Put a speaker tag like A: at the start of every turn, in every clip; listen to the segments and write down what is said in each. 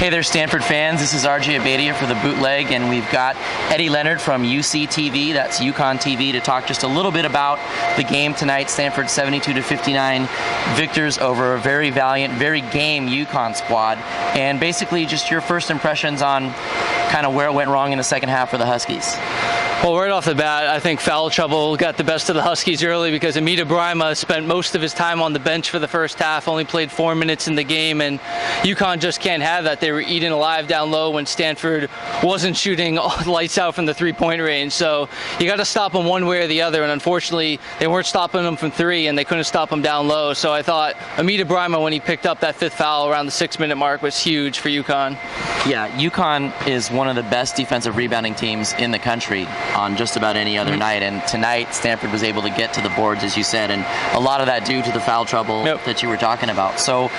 A: Hey there, Stanford fans. This is Abeytia for the Bootleg, and we've got Eddie Leonard from UCTV, that's UConn TV, to talk just a little bit about the game tonight. Stanford 72-59 victors over a very valiant, very game UConn squad, and basically just your first impressions on kind of where it went wrong in the second half for the Huskies.
B: Well, right off the bat, I think foul trouble got the best of the Huskies early because Abeytia spent most of his time on the bench for the first half, only played 4 minutes in the game, and UConn just can't have that. They were eaten alive down low when Stanford wasn't shooting lights out from the three-point range. So you got to stop them one way or the other, and unfortunately, they weren't stopping them from three, and they couldn't stop them down low. So I thought Abeytia, when he picked up that fifth foul around the 6-minute mark, was huge for UConn.
A: Yeah, UConn is one of the best defensive rebounding teams in the country on just about any other night, and tonight Stanford was able to get to the boards, as you said, and a lot of that due to the foul trouble that you were talking about. So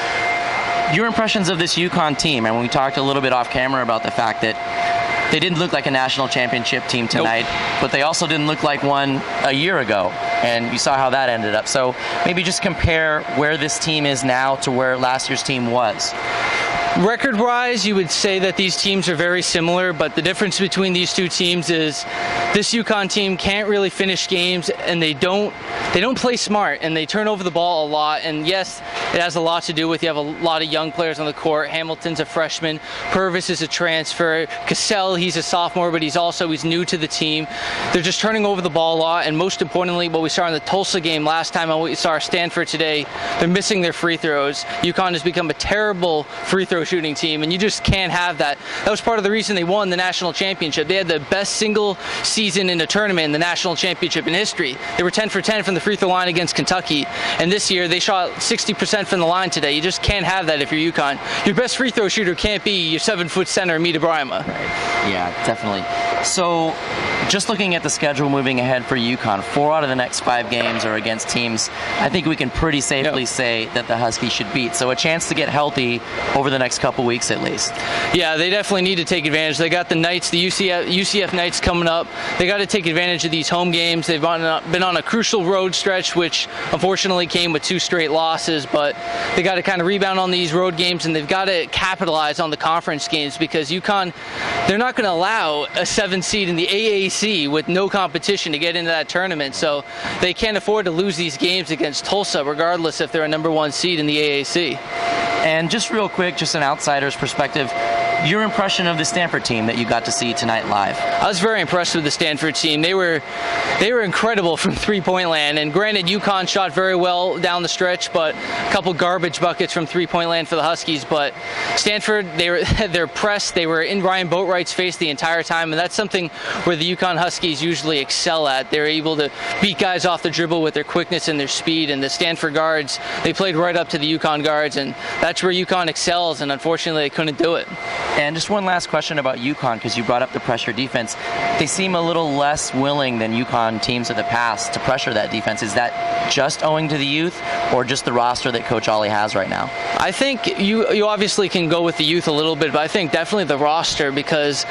A: your impressions of this UConn team, and we talked a little bit off camera about the fact that they didn't look like a national championship team tonight, but they also didn't look like one a year ago, and you saw how that ended up. So maybe just compare where this team is now to where last year's team was.
B: Record-wise, you would say that these teams are very similar, but the difference between these two teams is this UConn team can't really finish games, and they don't play smart, and they turn over the ball a lot. And yes, it has a lot to do with you have a lot of young players on the court. Hamilton's a freshman, Purvis is a transfer, Cassell, he's a sophomore, but he's new to the team. They're just turning over the ball a lot, and most importantly, what we saw in the Tulsa game last time and what we saw Stanford today, they're missing their free throws. UConn has become a terrible free throw shooting team, and you just can't have that. That was part of the reason they won the national championship. They had the best single season in a tournament in the national championship in history. They were 10 for 10 from the free throw line against Kentucky, and this year they shot 60% from the line today. You just can't have that if you're UConn. Your best free throw shooter can't be your 7-foot center, Abeytia.
A: Right. Yeah, definitely. So just looking at the schedule moving ahead for UConn, 4 out of the next 5 games are against teams I think we can pretty safely say that the Huskies should beat. So a chance to get healthy over the next couple weeks at least.
B: Yeah, they definitely need to take advantage. They got the Knights, the UCF Knights coming up. They got to take advantage of these home games. They've been on a crucial road stretch, which unfortunately came with 2 straight losses, but they got to kind of rebound on these road games, and they've got to capitalize on the conference games because UConn, they're not going to allow a 7 seed in the AAC with no competition to get into that tournament, so they can't afford to lose these games against Tulsa regardless if they're a #1 seed in the AAC.
A: And just real quick, just an outsider's perspective, your impression of the Stanford team that you got to see tonight live?
B: I was very impressed with the Stanford team. They were incredible from three-point land, and granted UConn shot very well down the stretch, but a couple garbage buckets from three-point land for the Huskies. But Stanford, they're pressed. They were in Ryan Boatwright's face the entire time, and that's something where the UConn Huskies usually excel at. They're able to beat guys off the dribble with their quickness and their speed, and the Stanford guards, they played right up to the UConn guards, and that's where UConn excels, and unfortunately they couldn't do it.
A: And just one last question about UConn, because you brought up the pressure defense. They seem a little less willing than UConn teams of the past to pressure that defense. Is that just owing to the youth or just the roster that Coach Ollie has right now?
B: I think you obviously can go with the youth a little bit, but I think definitely the roster, because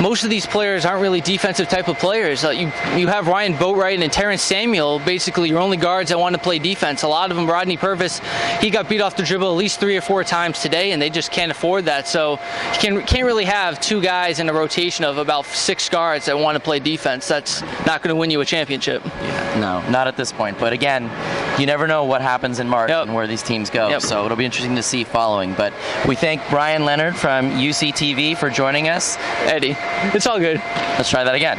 B: most of these players aren't really defensive type of players. You have Ryan Boatwright and Terrence Samuel, basically your only guards that want to play defense. A lot of them, Rodney Purvis, he got beat off the dribble at least 3 or 4 times today, and they just can't afford that. So you can't really have 2 guys in a rotation of about 6 guards that want to play defense. That's not going to win you a championship.
A: Yeah, no, not at this point. But again, you never know what happens in March and where these teams go. So it'll be interesting to see following. But we thank Brian Leonard from UCTV for joining us.
B: Eddie, it's all good.
A: Let's try that again.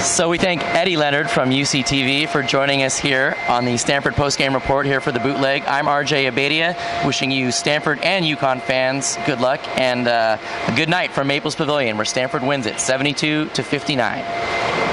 A: So we thank Eddie Leonard from UCTV for joining us here on the Stanford postgame report here for the Bootleg. I'm Abeytia, wishing you Stanford and UConn fans good luck and a good night from Maples Pavilion, where Stanford wins it 72-59.